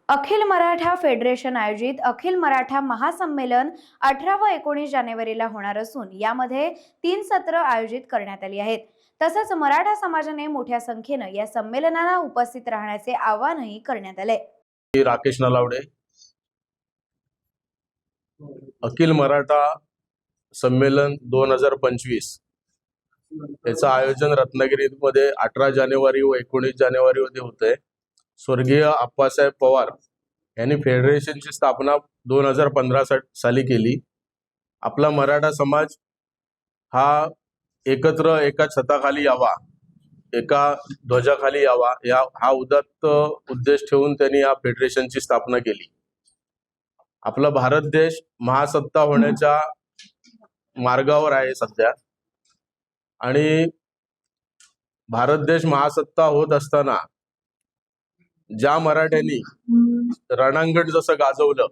अखिल Maratha federation आयोजित अखिल मराठा महासंमेलन 18 व 19 जानेवारीला होणार असून यामध्ये 3 सत्र आयोजित करण्यात आली आहेत। तसंच मराठा समाजाने मोठ्या संख्येने या संमेलनाला उपस्थित राहण्याचे आवाहनही करण्यात आले। राकेश नलावडे, अखिल मराठा संमेलन 2025 याचं आयोजन रत्नागिरीमध्ये 18 जानेवारी व 19 जानेवारी मध्ये होते। स्वर्गीय आप्पासाहेब पवार यांनी फेडरेशनची स्थापना 2015 साली केली। आपला मराठा समाज हा एकत्र एका छताखाली यावा, एका ध्वजाखाली यावा हा उदात्त उद्देश ठेवून त्यांनी या फेडरेशनची स्थापना केली। आपला भारत देश महासत्ता होण्याच्या मार्गावर आहे सध्या, आणि भारत देश महासत्ता होत असताना ज्या मराठ्यांनी रणांगण जसं गाजवलं,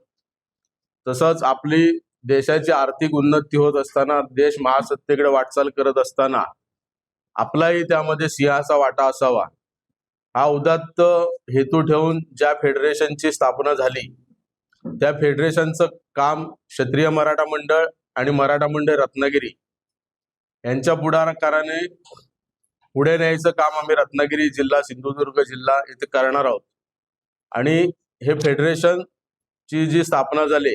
तसंच आपली देशाची आर्थिक उन्नती होत असताना, देश महासत्तेकडे वाटचाल करत असताना आपलाही त्यामध्ये सिंहाचा वाटा असावा हा उदात्त हेतू ठेवून ज्या फेडरेशनची स्थापना झाली, त्या फेडरेशनचं काम क्षत्रिय मराठा मंडळ आणि मराठा मंडळ रत्नागिरी यांच्या पुढाकाराने पुढे न्यायचं काम आम्ही रत्नागिरी जिल्हा, सिंधुदुर्ग जिल्हा इथे करणार आहोत। आणि हे फेडरेशन ची जी स्थापना झाली,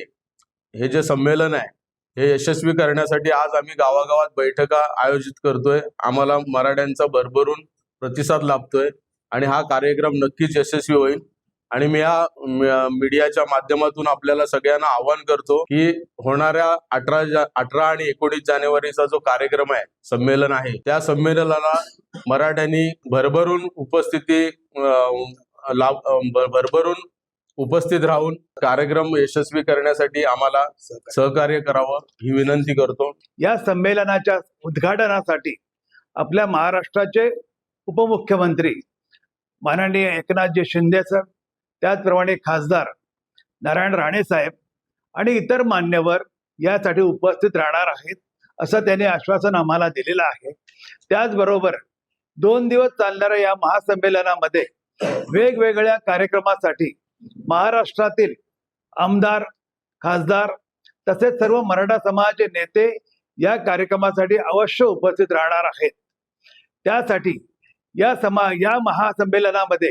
हे जे संमेलन आहे, हे यशस्वी करण्यासाठी आज आम्ही गावागावात बैठका आयोजित करतोय। आम्हाला मराठ्यांचा भरभरून प्रतिसाद लाभतोय आणि हा कार्यक्रम नक्कीच यशस्वी होईल। आणि मी या मीडियाच्या माध्यमातून आपल्याला सगळ्यांना आवाहन करतो की होणाऱ्या 18 आणि 19 जानेवारीचा जो कार्यक्रम आहे, संमेलन आहे, त्या संमेलनाला मराठ्यांनी भरभरून उपस्थित राहून कार्यक्रम यशस्वी करण्यासाठी आम्हाला सहकार्य करावं ही विनंती करतो। या संमेलनाच्या उद्घाटनासाठी आपल्या महाराष्ट्राचे उपमुख्यमंत्री माननीय एकनाथजी शिंदे सर, त्याचप्रमाणे खासदार नारायण राणे साहेब आणि इतर मान्यवर यासाठी उपस्थित राहणार आहेत असं त्यांनी आश्वासन आम्हाला दिलेलं आहे। त्याचबरोबर 2 दिवस चालणाऱ्या या महासंमेलनामध्ये वेगवेगळ्या कार्यक्रमासाठी महाराष्ट्रातील आमदार, खासदार तसेच सर्व मराठा समाजाचे नेते या कार्यक्रमासाठी अवश्य उपस्थित राहणार आहेत। त्यासाठी या महासंमेलनामध्ये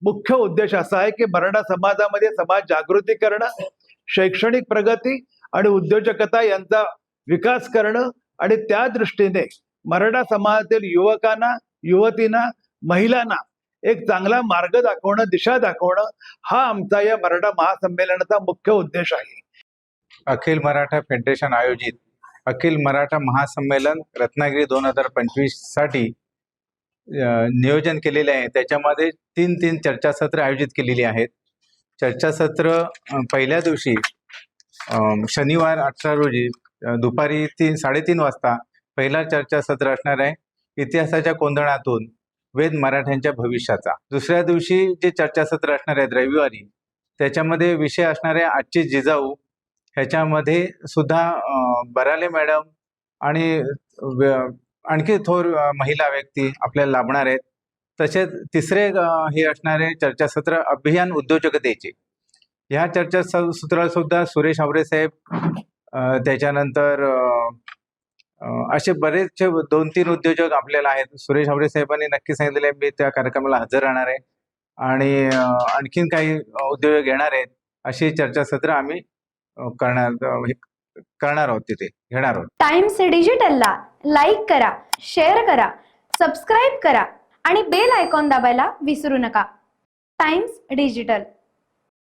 मुख्य उद्देश असा आहे की मराठा समाजामध्ये समाज जागृती करणं, शैक्षणिक प्रगती आणि उद्योजकता यांचा विकास करणं आणि त्या दृष्टीने मराठा समाजातील युवकांना, युवतींना, महिलांना एक चांगला मार्ग दाखवणं, दिशा दाखवणं हा आमचा या मराठा महासंमेलनाचा मुख्य उद्देश आहे। अखिल मराठा फेडरेशन आयोजित अखिल मराठा महासंमेलन रत्नागिरी 2025 साठी नियोजन केलेले आहे। त्याच्यामध्ये 3 चर्चासत्र आयोजित केलेली आहेत। चर्चासत्र पहिल्या दिवशी शनिवार 18 रोजी दुपारी 3:30 वाजता पहिला चर्चासत्र असणार आहे, इतिहासाच्या कोंदणातून वेद मराठ्यांच्या भविष्याचा। दुसऱ्या दिवशी जे चर्चासत्र असणार आहेत रविवारी, त्याच्यामध्ये विषय असणार आहे आजची जिजाऊ। ह्याच्यामध्ये सुद्धा बराले मॅडम आणि आणखी थोर महिला व्यक्ती आपल्याला लाभणार आहेत। तसेच तिसरे हे असणारे चर्चासत्र अभियान उद्योजकतेचे। ह्या चर्चासत्राला सुद्धा सुरेश हावरे साहेब, त्याच्यानंतर असे बरेचसे 2-3 उद्योजक आपल्याला आहेत। सुरेश हावरे साहेबांनी नक्की सांगितलेले मी त्या कार्यक्रमाला हजर राहणार आहे आणि आणखीन काही उद्योजक येणार आहेत। अशी चर्चासत्र आम्ही करणार आहोत, तिथे घेणार आहोत। टाइम्स डिजिटलला लाईक करा, शेअर करा, सबस्क्राईब करा आणि बेल आयकॉन दाबायला विसरू नका। Times digital.